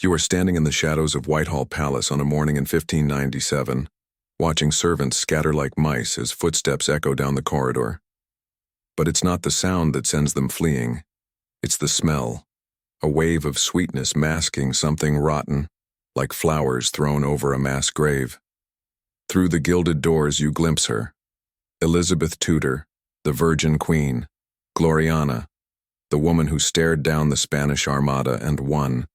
You are standing in the shadows of Whitehall Palace on a morning in 1597, watching servants scatter like mice as footsteps echo down the corridor. But it's not the sound that sends them fleeing. It's the smell, a wave of sweetness masking something rotten, like flowers thrown over a mass grave. Through the gilded doors you glimpse her. Elizabeth Tudor, the Virgin Queen, Gloriana, the woman who stared down the Spanish Armada and won.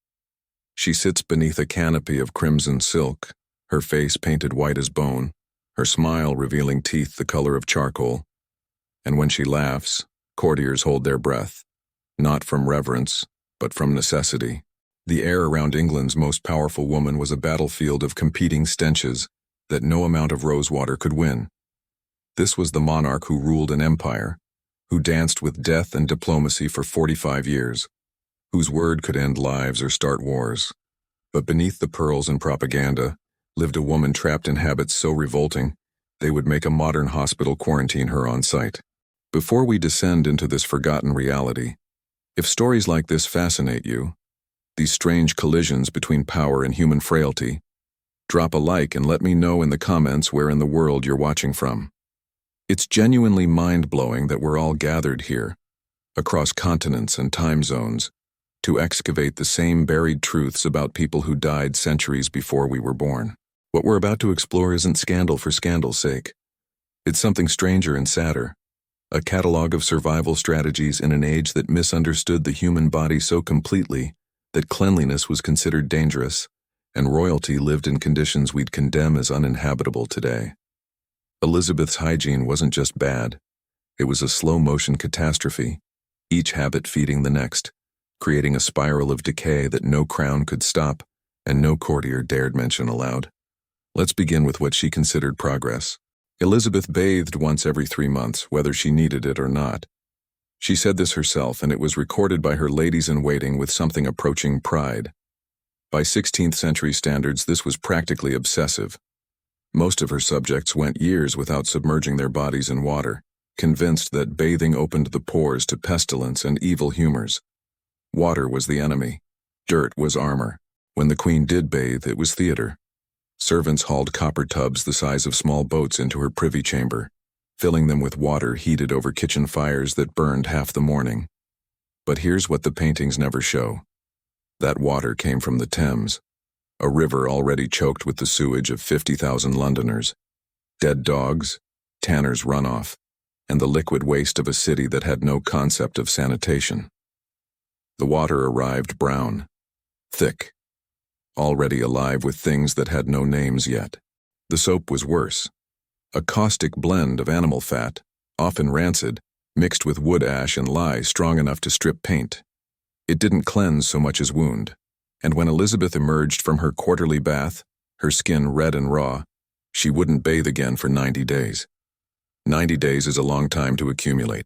She sits beneath a canopy of crimson silk, her face painted white as bone, her smile revealing teeth the color of charcoal. And when she laughs, courtiers hold their breath, not from reverence, but from necessity. The air around England's most powerful woman was a battlefield of competing stenches that no amount of rosewater could win. This was the monarch who ruled an empire, who danced with death and diplomacy for 45 years, whose word could end lives or start wars. But beneath the pearls and propaganda lived a woman trapped in habits so revolting, they would make a modern hospital quarantine her on sight. Before we descend into this forgotten reality, if stories like this fascinate you, these strange collisions between power and human frailty, drop a like and let me know in the comments where in the world you're watching from. It's genuinely mind-blowing that we're all gathered here, across continents and time zones, to excavate the same buried truths about people who died centuries before we were born. What we're about to explore isn't scandal for scandal's sake. It's something stranger and sadder, a catalog of survival strategies in an age that misunderstood the human body so completely that cleanliness was considered dangerous, and royalty lived in conditions we'd condemn as uninhabitable today. Elizabeth's hygiene wasn't just bad, it was a slow-motion catastrophe, each habit feeding the next, creating a spiral of decay that no crown could stop and no courtier dared mention aloud. Let's begin with what she considered progress. Elizabeth bathed once every 3 months, whether she needed it or not. She said this herself, and it was recorded by her ladies-in-waiting with something approaching pride. By 16th century standards, this was practically obsessive. Most of her subjects went years without submerging their bodies in water, convinced that bathing opened the pores to pestilence and evil humors. Water was the enemy. Dirt was armor. When the queen did bathe, it was theater. Servants hauled copper tubs the size of small boats into her privy chamber, filling them with water heated over kitchen fires that burned half the morning. But here's what the paintings never show. That water came from the Thames, a river already choked with the sewage of 50,000 Londoners, dead dogs, tanners' runoff, and the liquid waste of a city that had no concept of sanitation. The water arrived brown, thick, already alive with things that had no names yet. The soap was worse, a caustic blend of animal fat, often rancid, mixed with wood ash and lye strong enough to strip paint. It didn't cleanse so much as wound, and when Elizabeth emerged from her quarterly bath, her skin red and raw, she wouldn't bathe again for 90 days. 90 days is a long time to accumulate.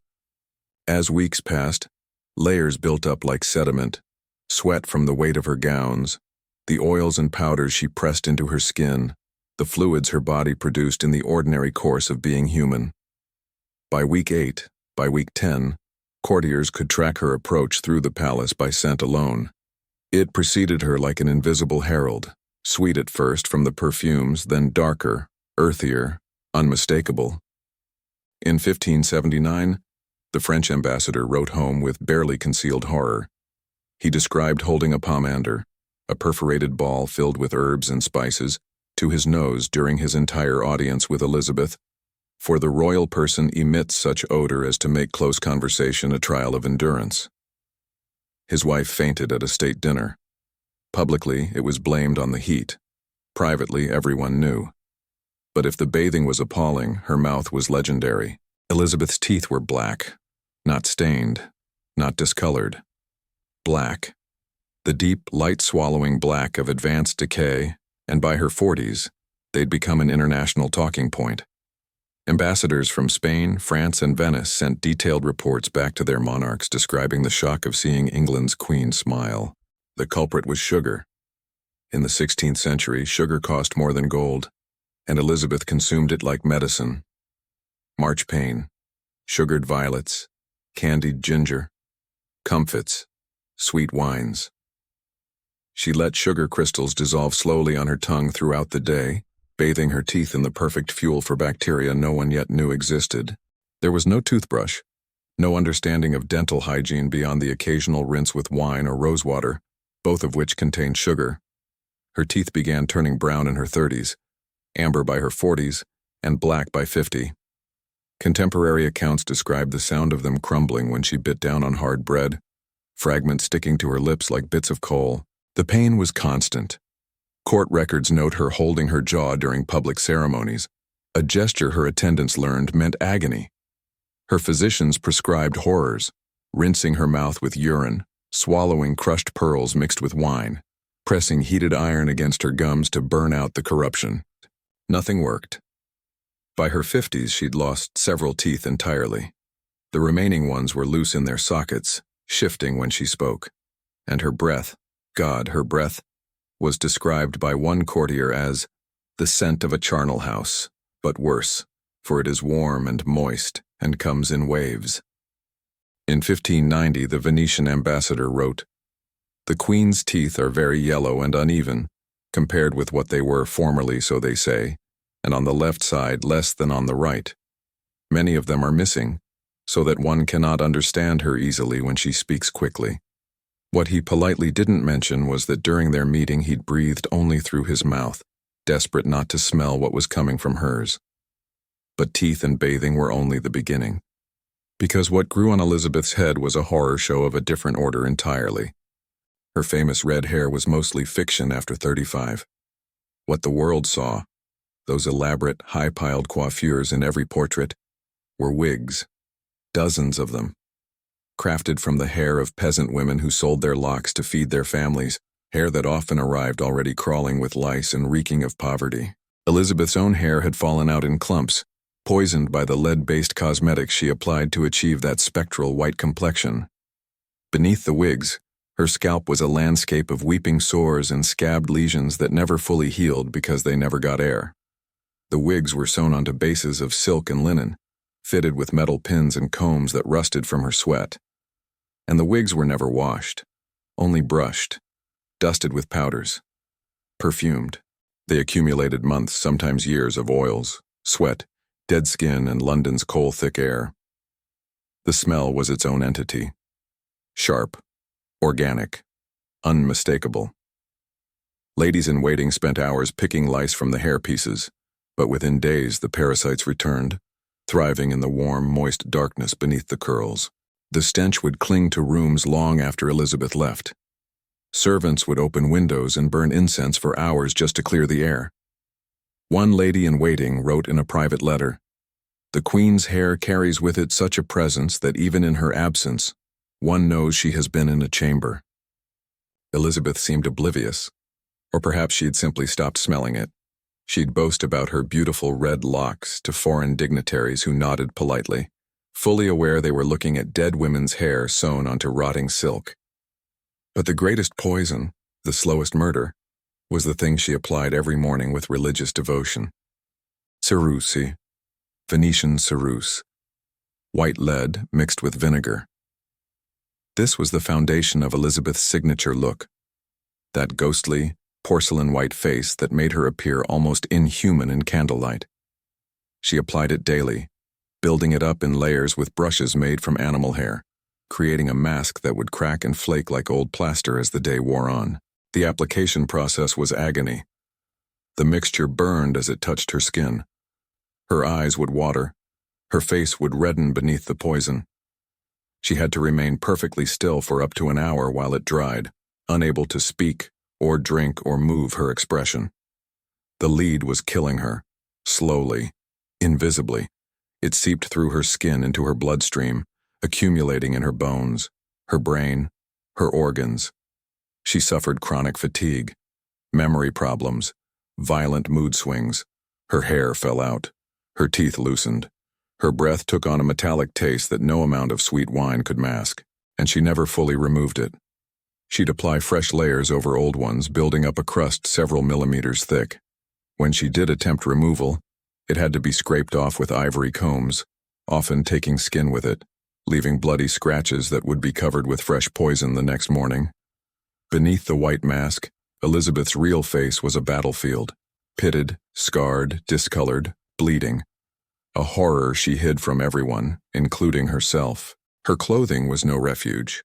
As weeks passed, layers built up like sediment, sweat from the weight of her gowns, the oils and powders she pressed into her skin, the fluids her body produced in the ordinary course of being human. By week 8, by week 10, courtiers could track her approach through the palace by scent alone. It preceded her like an invisible herald, sweet at first from the perfumes, then darker, earthier, unmistakable. In 1579, the French ambassador wrote home with barely concealed horror. He described holding a pomander, a perforated ball filled with herbs and spices, to his nose during his entire audience with Elizabeth, for the royal person emits such odor as to make close conversation a trial of endurance. His wife fainted at a state dinner. Publicly, it was blamed on the heat. Privately, everyone knew. But if the bathing was appalling, her mouth was legendary. Elizabeth's teeth were black, not stained, not discolored. Black. The deep, light-swallowing black of advanced decay, and by her 40s, they'd become an international talking point. Ambassadors from Spain, France, and Venice sent detailed reports back to their monarchs describing the shock of seeing England's queen smile. The culprit was sugar. In the 16th century, sugar cost more than gold, and Elizabeth consumed it like medicine. Marchpane, sugared violets, candied ginger, comfits, sweet wines. She let sugar crystals dissolve slowly on her tongue throughout the day, bathing her teeth in the perfect fuel for bacteria no one yet knew existed. There was no toothbrush, no understanding of dental hygiene beyond the occasional rinse with wine or rosewater, both of which contained sugar. Her teeth began turning brown in her 30s, amber by her 40s, and black by 50. Contemporary accounts described the sound of them crumbling when she bit down on hard bread, fragments sticking to her lips like bits of coal. The pain was constant. Court records note her holding her jaw during public ceremonies, a gesture her attendants learned meant agony. Her physicians prescribed horrors, rinsing her mouth with urine, swallowing crushed pearls mixed with wine, pressing heated iron against her gums to burn out the corruption. Nothing worked. By her 50s, she'd lost several teeth entirely. The remaining ones were loose in their sockets, shifting when she spoke. And her breath, her breath, was described by one courtier as the scent of a charnel house, but worse, for it is warm and moist and comes in waves. In 1590, the Venetian ambassador wrote, "The queen's teeth are very yellow and uneven, compared with what they were formerly, so they say, and on the left side less than on the right. Many of them are missing, so that one cannot understand her easily when she speaks quickly." What he politely didn't mention was that during their meeting he'd breathed only through his mouth, desperate not to smell what was coming from hers. But teeth and bathing were only the beginning. Because what grew on Elizabeth's head was a horror show of a different order entirely. Her famous red hair was mostly fiction after 35. What the world saw, those elaborate, high-piled coiffures in every portrait, were wigs, dozens of them, crafted from the hair of peasant women who sold their locks to feed their families, hair that often arrived already crawling with lice and reeking of poverty. Elizabeth's own hair had fallen out in clumps, poisoned by the lead-based cosmetics she applied to achieve that spectral white complexion. Beneath the wigs, her scalp was a landscape of weeping sores and scabbed lesions that never fully healed because they never got air. The wigs were sewn onto bases of silk and linen, fitted with metal pins and combs that rusted from her sweat. And the wigs were never washed, only brushed, dusted with powders, perfumed. They accumulated months, sometimes years, of oils, sweat, dead skin, and London's coal-thick air. The smell was its own entity. Sharp, organic, unmistakable. Ladies-in-waiting spent hours picking lice from the hair pieces, but within days the parasites returned, thriving in the warm, moist darkness beneath the curls. The stench would cling to rooms long after Elizabeth left. Servants would open windows and burn incense for hours just to clear the air. One lady-in-waiting wrote in a private letter, "The Queen's hair carries with it such a presence that even in her absence, one knows she has been in a chamber." Elizabeth seemed oblivious, or perhaps she had simply stopped smelling it. She'd boast about her beautiful red locks to foreign dignitaries who nodded politely, fully aware they were looking at dead women's hair sewn onto rotting silk. But the greatest poison, the slowest murder, was the thing she applied every morning with religious devotion. Cerusi, Venetian ceruse, white lead mixed with vinegar. This was the foundation of Elizabeth's signature look, that ghostly, porcelain-white face that made her appear almost inhuman in candlelight. She applied it daily, building it up in layers with brushes made from animal hair, creating a mask that would crack and flake like old plaster as the day wore on. The application process was agony. The mixture burned as it touched her skin. Her eyes would water. Her face would redden beneath the poison. She had to remain perfectly still for up to an hour while it dried, unable to speak or drink or move her expression. The lead was killing her, slowly, invisibly. It seeped through her skin into her bloodstream, accumulating in her bones, her brain, her organs. She suffered chronic fatigue, memory problems, violent mood swings. Her hair fell out. Her teeth loosened. Her breath took on a metallic taste that no amount of sweet wine could mask, and she never fully removed it. She'd apply fresh layers over old ones, building up a crust several millimeters thick. When she did attempt removal, it had to be scraped off with ivory combs, often taking skin with it, leaving bloody scratches that would be covered with fresh poison the next morning. Beneath the white mask, Elizabeth's real face was a battlefield, pitted, scarred, discolored, bleeding. A horror she hid from everyone, including herself. Her clothing was no refuge.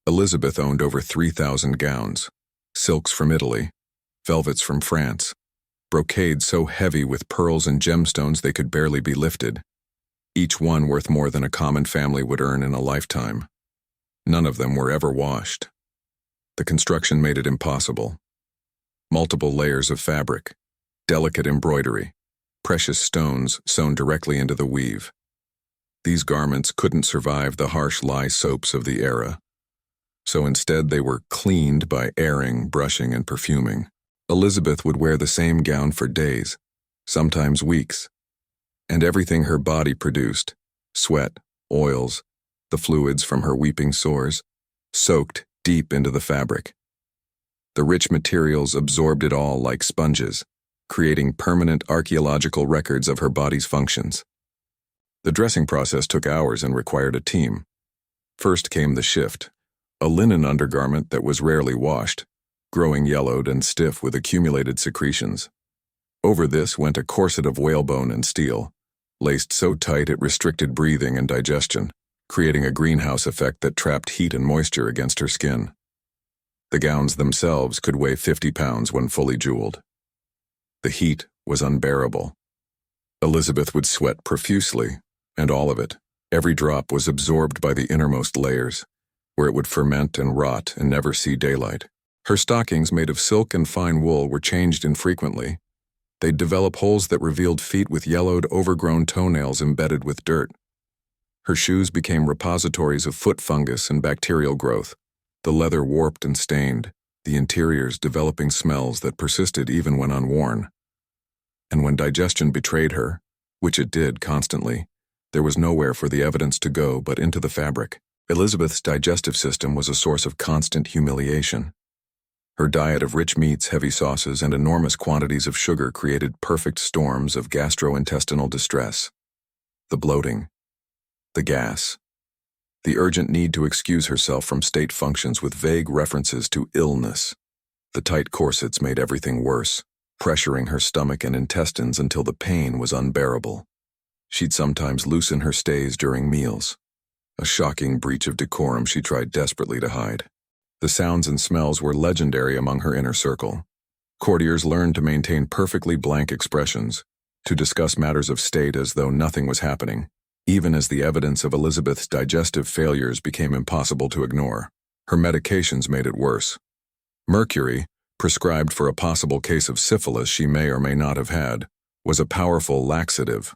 Elizabeth owned over 3,000 gowns, silks from Italy, velvets from France, brocades so heavy with pearls and gemstones they could barely be lifted, each one worth more than a common family would earn in a lifetime. None of them were ever washed. The construction made it impossible. Multiple layers of fabric, delicate embroidery, precious stones sewn directly into the weave. These garments couldn't survive the harsh lye soaps of the era. So instead they were cleaned by airing, brushing, and perfuming. Elizabeth would wear the same gown for days, sometimes weeks, and everything her body produced, sweat, oils, the fluids from her weeping sores, soaked deep into the fabric. The rich materials absorbed it all like sponges, creating permanent archaeological records of her body's functions. The dressing process took hours and required a team. First came the shift, a linen undergarment that was rarely washed, growing yellowed and stiff with accumulated secretions. Over this went a corset of whalebone and steel, laced so tight it restricted breathing and digestion, creating a greenhouse effect that trapped heat and moisture against her skin. The gowns themselves could weigh 50 pounds when fully jeweled. The heat was unbearable. Elizabeth would sweat profusely, and all of it, every drop, was absorbed by the innermost layers, where it would ferment and rot and never see daylight. Her stockings, made of silk and fine wool, were changed infrequently. They'd develop holes that revealed feet with yellowed, overgrown toenails embedded with dirt. Her shoes became repositories of foot fungus and bacterial growth, the leather warped and stained, the interiors developing smells that persisted even when unworn. And when digestion betrayed her, which it did constantly, there was nowhere for the evidence to go but into the fabric. Elizabeth's digestive system was a source of constant humiliation. Her diet of rich meats, heavy sauces, and enormous quantities of sugar created perfect storms of gastrointestinal distress. The bloating, the gas, the urgent need to excuse herself from state functions with vague references to illness. The tight corsets made everything worse, pressuring her stomach and intestines until the pain was unbearable. She'd sometimes loosen her stays during meals, a shocking breach of decorum she tried desperately to hide. The sounds and smells were legendary among her inner circle. Courtiers learned to maintain perfectly blank expressions, to discuss matters of state as though nothing was happening, even as the evidence of Elizabeth's digestive failures became impossible to ignore. Her medications made it worse. Mercury, prescribed for a possible case of syphilis she may or may not have had, was a powerful laxative.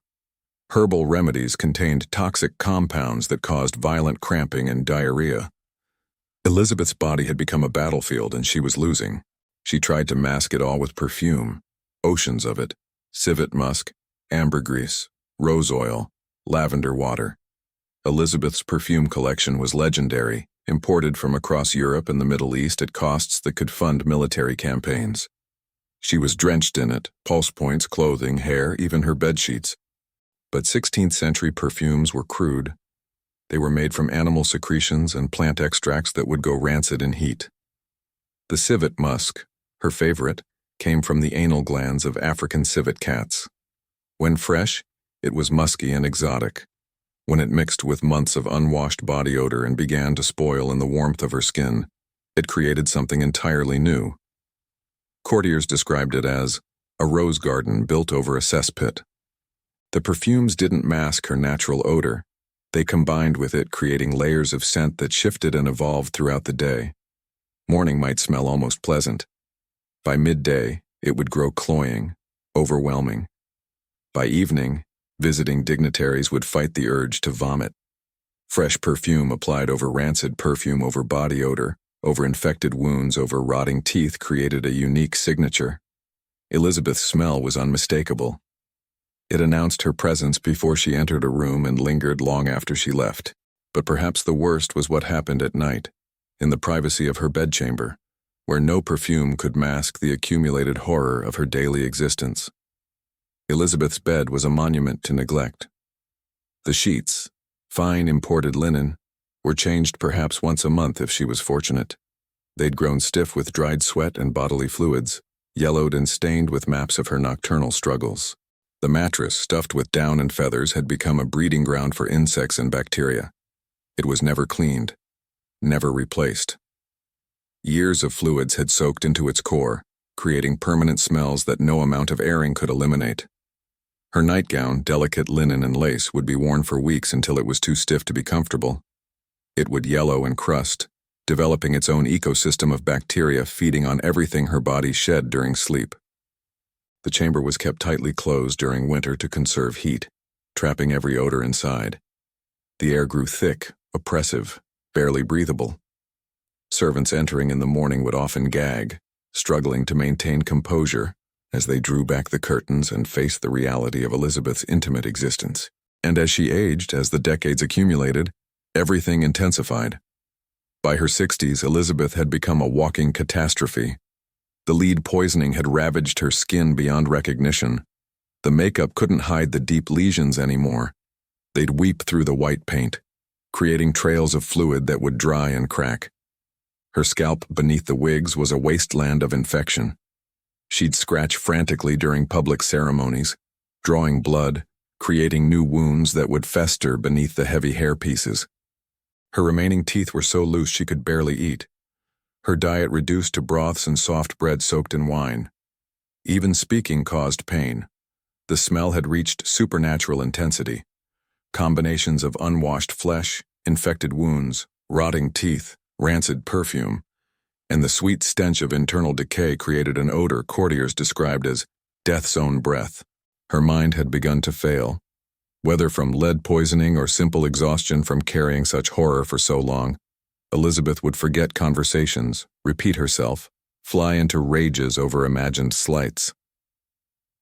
Herbal remedies contained toxic compounds that caused violent cramping and diarrhea. Elizabeth's body had become a battlefield and she was losing. She tried to mask it all with perfume, oceans of it, civet musk, ambergris, rose oil, lavender water. Elizabeth's perfume collection was legendary, imported from across Europe and the Middle East at costs that could fund military campaigns. She was drenched in it, pulse points, clothing, hair, even her bedsheets. But 16th century perfumes were crude. They were made from animal secretions and plant extracts that would go rancid in heat. The civet musk, her favorite, came from the anal glands of African civet cats. When fresh, it was musky and exotic. When it mixed with months of unwashed body odor and began to spoil in the warmth of her skin, it created something entirely new. Courtiers described it as a rose garden built over a cesspit. The perfumes didn't mask her natural odor. They combined with it, creating layers of scent that shifted and evolved throughout the day. Morning might smell almost pleasant. By midday, it would grow cloying, overwhelming. By evening, visiting dignitaries would fight the urge to vomit. Fresh perfume applied over rancid perfume, over body odor, over infected wounds, over rotting teeth created a unique signature. Elizabeth's smell was unmistakable. It announced her presence before she entered a room and lingered long after she left. But perhaps the worst was what happened at night, in the privacy of her bedchamber, where no perfume could mask the accumulated horror of her daily existence. Elizabeth's bed was a monument to neglect. The sheets, fine imported linen, were changed perhaps once a month if she was fortunate. They'd grown stiff with dried sweat and bodily fluids, yellowed and stained with maps of her nocturnal struggles. The mattress, stuffed with down and feathers, had become a breeding ground for insects and bacteria. It was never cleaned, never replaced. Years of fluids had soaked into its core, creating permanent smells that no amount of airing could eliminate. Her nightgown, delicate linen and lace, would be worn for weeks until it was too stiff to be comfortable. It would yellow and crust, developing its own ecosystem of bacteria feeding on everything her body shed during sleep. The chamber was kept tightly closed during winter to conserve heat, trapping every odor inside. The air grew thick, oppressive, barely breathable. Servants entering in the morning would often gag, struggling to maintain composure as they drew back the curtains and faced the reality of Elizabeth's intimate existence. And as she aged, as the decades accumulated, everything intensified. By her 60s, Elizabeth had become a walking catastrophe. The lead poisoning had ravaged her skin beyond recognition. The makeup couldn't hide the deep lesions anymore. They'd weep through the white paint, creating trails of fluid that would dry and crack. Her scalp beneath the wigs was a wasteland of infection. She'd scratch frantically during public ceremonies, drawing blood, creating new wounds that would fester beneath the heavy hair pieces. Her remaining teeth were so loose she could barely eat. Her diet reduced to broths and soft bread soaked in wine. Even speaking caused pain. The smell had reached supernatural intensity. Combinations of unwashed flesh, infected wounds, rotting teeth, rancid perfume, and the sweet stench of internal decay created an odor courtiers described as death's own breath. Her mind had begun to fail. Whether from lead poisoning or simple exhaustion from carrying such horror for so long, Elizabeth would forget conversations, repeat herself, fly into rages over imagined slights.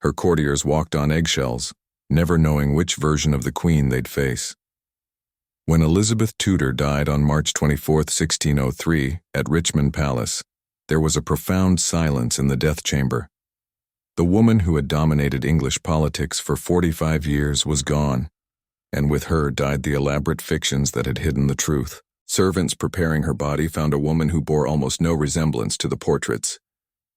Her courtiers walked on eggshells, never knowing which version of the queen they'd face. When Elizabeth Tudor died on March 24, 1603, at Richmond Palace, there was a profound silence in the death chamber. The woman who had dominated English politics for 45 years was gone, and with her died the elaborate fictions that had hidden the truth. Servants preparing her body found a woman who bore almost no resemblance to the portraits.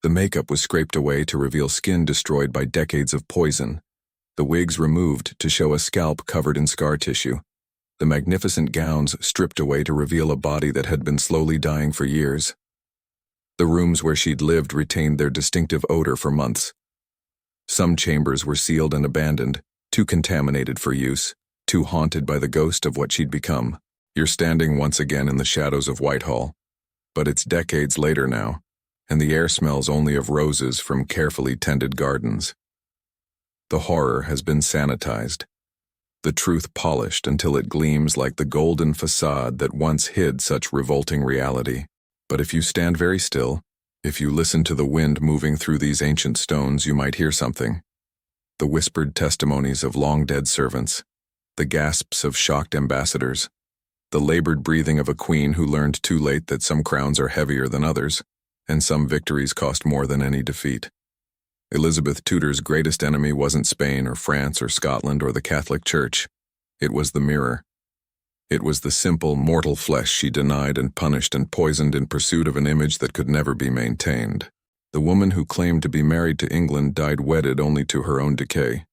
The makeup was scraped away to reveal skin destroyed by decades of poison, the wigs removed to show a scalp covered in scar tissue, the magnificent gowns stripped away to reveal a body that had been slowly dying for years. The rooms where she'd lived retained their distinctive odor for months. Some chambers were sealed and abandoned, too contaminated for use, too haunted by the ghost of what she'd become. You're standing once again in the shadows of Whitehall, but it's decades later now, and the air smells only of roses from carefully tended gardens. The horror has been sanitized, the truth polished until it gleams like the golden facade that once hid such revolting reality. But if you stand very still, if you listen to the wind moving through these ancient stones, you might hear something. The whispered testimonies of long-dead servants, the gasps of shocked ambassadors, the labored breathing of a queen who learned too late that some crowns are heavier than others, and some victories cost more than any defeat. Elizabeth Tudor's greatest enemy wasn't Spain or France or Scotland or the Catholic Church. It was the mirror. It was the simple, mortal flesh she denied and punished and poisoned in pursuit of an image that could never be maintained. The woman who claimed to be married to England died wedded only to her own decay.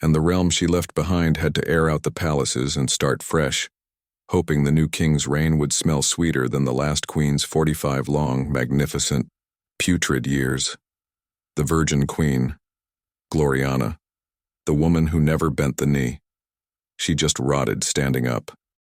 And the realm she left behind had to air out the palaces and start fresh, hoping the new king's reign would smell sweeter than the last queen's 45 long, magnificent, putrid years. The Virgin Queen, Gloriana, the woman who never bent the knee. She just rotted standing up.